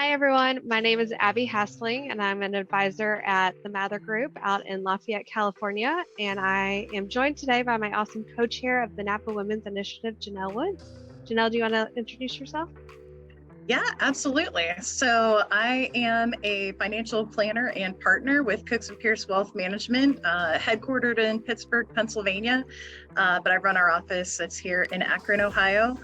Hi, everyone. My name is Abby Hasling, and I'm an advisor at the Mather Group out in Lafayette, California. And I am joined today by my awesome co-chair of the NAPFA Women's Initiative, Janelle Woods. Janelle, do you want to introduce yourself? Yeah, absolutely. So I am a financial planner and partner with Cooks and Pierce Wealth Management, headquartered in Pittsburgh, Pennsylvania. But I run our office that's here in Akron, Ohio.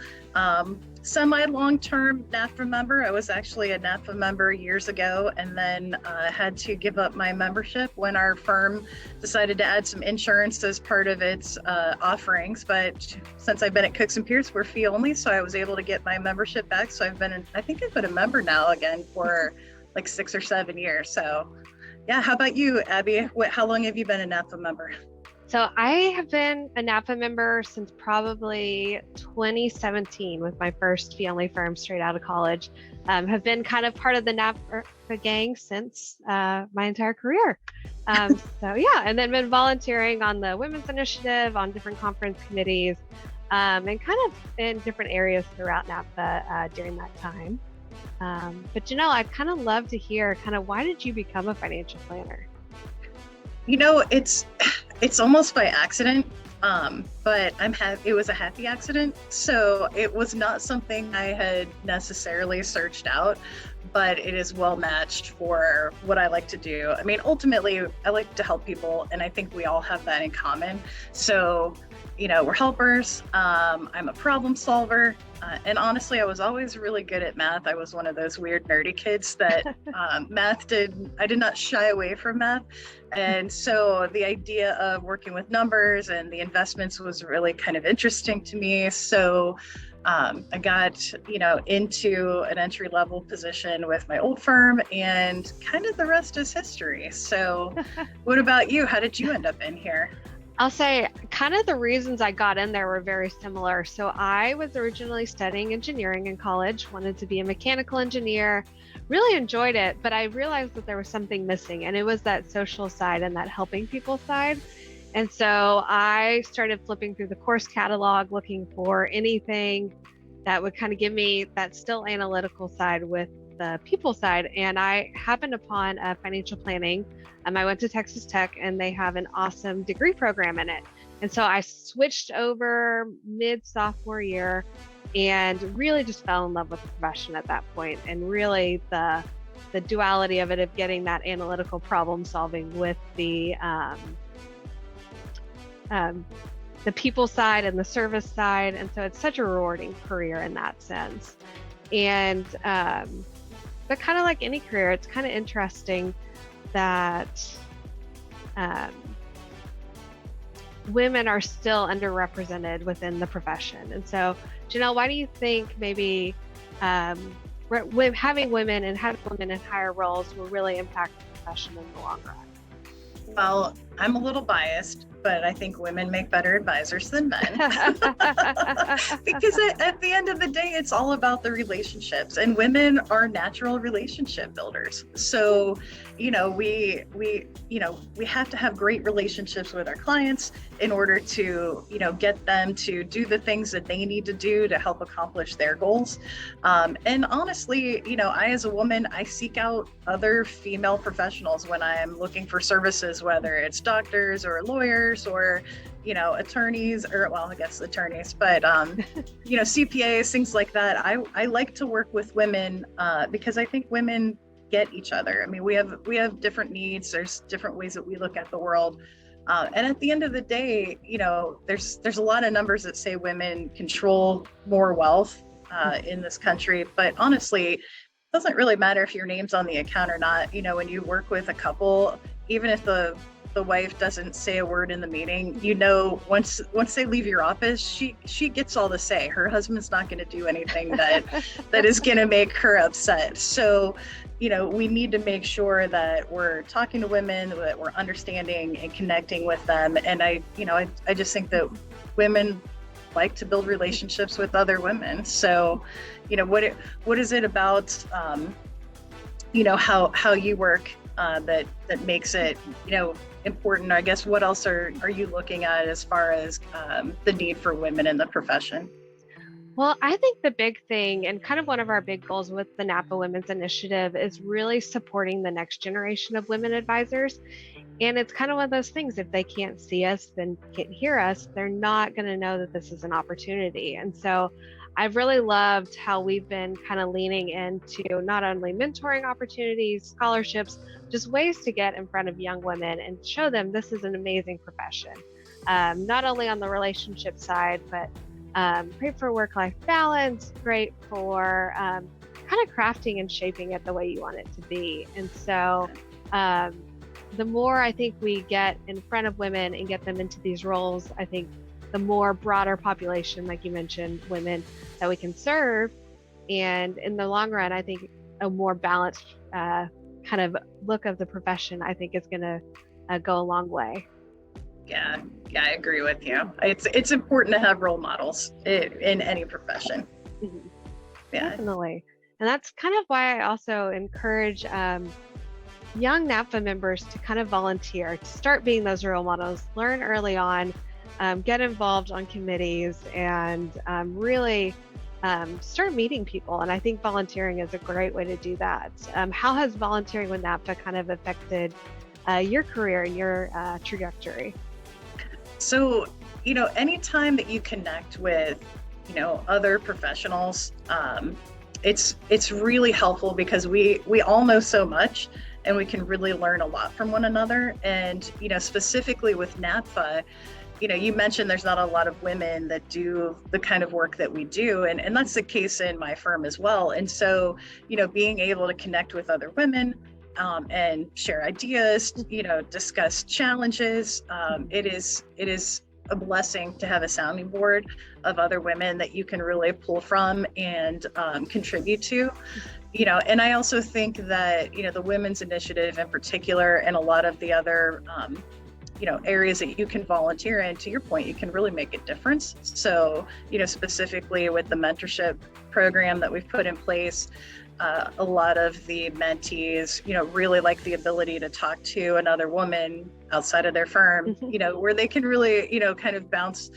Semi-long-term NAPFA member. I was actually a NAPFA member years ago and then had to give up my membership when our firm decided to add some insurance as part of its offerings. But since I've been at Cooks and Pierce, we're fee only, so I was able to get my membership back. So I think I've been a member now again for like 6 or 7 years. So yeah, how about you, Abby? How long have you been a NAPFA member? So I have been a NAPFA member since probably 2017 with my first fee-only firm straight out of college. Have been kind of part of the NAPFA gang since my entire career. So yeah, and then been volunteering on the Women's Initiative, on different conference committees, and kind of in different areas throughout NAPFA during that time. But Janelle, I'd kind of love to hear kind of why did you become a financial planner? You know, it's almost by accident, but it was a happy accident. So it was not something I had necessarily searched out, but it is well matched for what I like to do. I mean, ultimately, I like to help people, and I think we all have that in common. So, we're helpers. I'm a problem solver. And honestly, I was always really good at math. I was one of those weird nerdy kids that I did not shy away from math. And so the idea of working with numbers and the investments was really kind of interesting to me. So I got, into an entry-level position with my old firm, and kind of the rest is history. So what about you? How did you end up in here? I'll say kind of the reasons I got in there were very similar. So I was originally studying engineering in college, wanted to be a mechanical engineer, really enjoyed it, but I realized that there was something missing, and it was that social side and that helping people side. And so I started flipping through the course catalog, looking for anything that would kind of give me that still analytical side with the people side. And I happened upon financial planning. I went to Texas Tech, and they have an awesome degree program in it. And so I switched over mid-sophomore year and really just fell in love with the profession at that point. And really the duality of it, of getting that analytical problem solving with the people side and the service side. And so it's such a rewarding career in that sense. And but kind of like any career, it's kind of interesting that women are still underrepresented within the profession. And so, Janelle, why do you think maybe having women in higher roles will really impact the profession in the long run? Well, I'm a little biased, but I think women make better advisors than men. Because at the end of the day, it's all about the relationships, and women are natural relationship builders. So, we have to have great relationships with our clients in order to, get them to do the things that they need to do to help accomplish their goals. And honestly, I, as a woman, I seek out other female professionals when I am looking for services, whether it's doctors or lawyers or attorneys, or I guess attorneys, but CPAs, things like that. I like to work with women because I think women get each other. I mean, we have different needs. There's different ways that we look at the world. And at the end of the day, there's a lot of numbers that say women control more wealth in this country, but honestly, it doesn't really matter if your name's on the account or not. When you work with a couple, even if the wife doesn't say a word in the meeting, once they leave your office, she gets all the say. Her husband's not going to do anything that is going to make her upset. So, we need to make sure that we're talking to women, that we're understanding and connecting with them. And I just think that women like to build relationships with other women. So, what is it about, how you work that makes it, important? I guess, what else are you looking at as far as the need for women in the profession? Well, I think the big thing and kind of one of our big goals with the NAPFA Women's Initiative is really supporting the next generation of women advisors. And it's kind of one of those things, if they can't see us, then can't hear us, they're not going to know that this is an opportunity. And so I've really loved how we've been kind of leaning into not only mentoring opportunities, scholarships, just ways to get in front of young women and show them this is an amazing profession. Not only on the relationship side, but great for work-life balance, great for kind of crafting and shaping it the way you want it to be. And so the more I think we get in front of women and get them into these roles, I think the more broader population, like you mentioned, women that we can serve. And in the long run, I think a more balanced kind of look of the profession, I think is going to go a long way. Yeah, I agree with you. It's important to have role models in any profession. Mhm. Yeah, Definitely. And that's kind of why I also encourage young NAPFA members to kind of volunteer, to start being those role models, learn early on, get involved on committees, and really start meeting people. And I think volunteering is a great way to do that. How has volunteering with NAPFA kind of affected your career and your trajectory? so anytime that you connect with other professionals, it's really helpful because we all know so much and we can really learn a lot from one another. And specifically with NAPFA, you mentioned there's not a lot of women that do the kind of work that we do, and that's the case in my firm as well. And so being able to connect with other women and share ideas, discuss challenges, it is a blessing to have a sounding board of other women that you can really pull from and contribute to. And I also think that the Women's Initiative in particular, and a lot of the other areas that you can volunteer in, to your point, you can really make a difference. So specifically with the mentorship program that we've put in place, a lot of the mentees really like the ability to talk to another woman outside of their firm, where they can really kind of bounce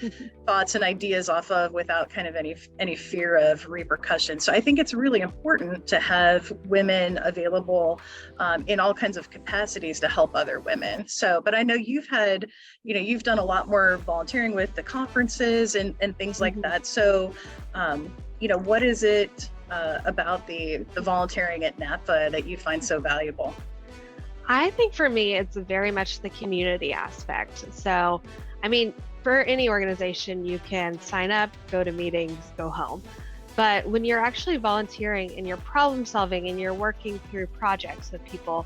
thoughts and ideas off of without kind of any fear of repercussion. So I think it's really important to have women available in all kinds of capacities to help other women. So, but I know you've done a lot more volunteering with the conferences and things like that. So what is it about the volunteering at NAPFA that you find so valuable? I think for me, it's very much the community aspect. So, I mean, for any organization, you can sign up, go to meetings, go home. But when you're actually volunteering and you're problem solving and you're working through projects with people,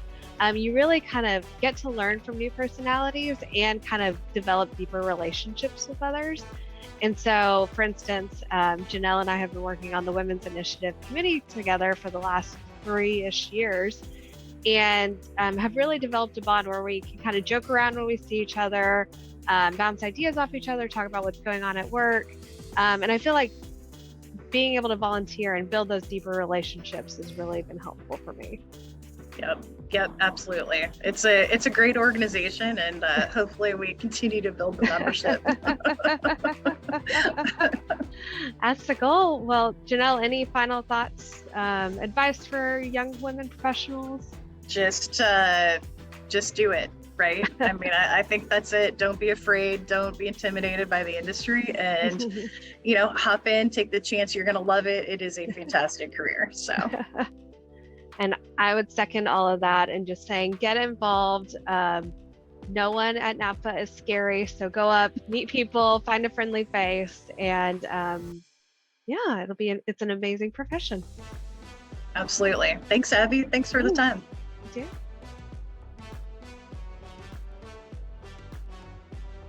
you really kind of get to learn from new personalities and kind of develop deeper relationships with others. And so, for instance, Janelle and I have been working on the Women's Initiative Committee together for the last 3-ish years, and have really developed a bond where we can kind of joke around when we see each other, bounce ideas off each other, talk about what's going on at work. And I feel like being able to volunteer and build those deeper relationships has really been helpful for me. Yep, absolutely. It's a great organization, and hopefully we continue to build the membership. That's the goal. Well, Janelle, any final thoughts, advice for young women professionals? Just do it, right? I mean, I think that's it. Don't be afraid. Don't be intimidated by the industry, and hop in, take the chance. You're going to love it. It is a fantastic career. So. And I would second all of that and just saying, get involved. No one at NAPFA is scary. So go up, meet people, find a friendly face, and it's an amazing profession. Absolutely. Thanks, Abby. Thanks for the time. You too.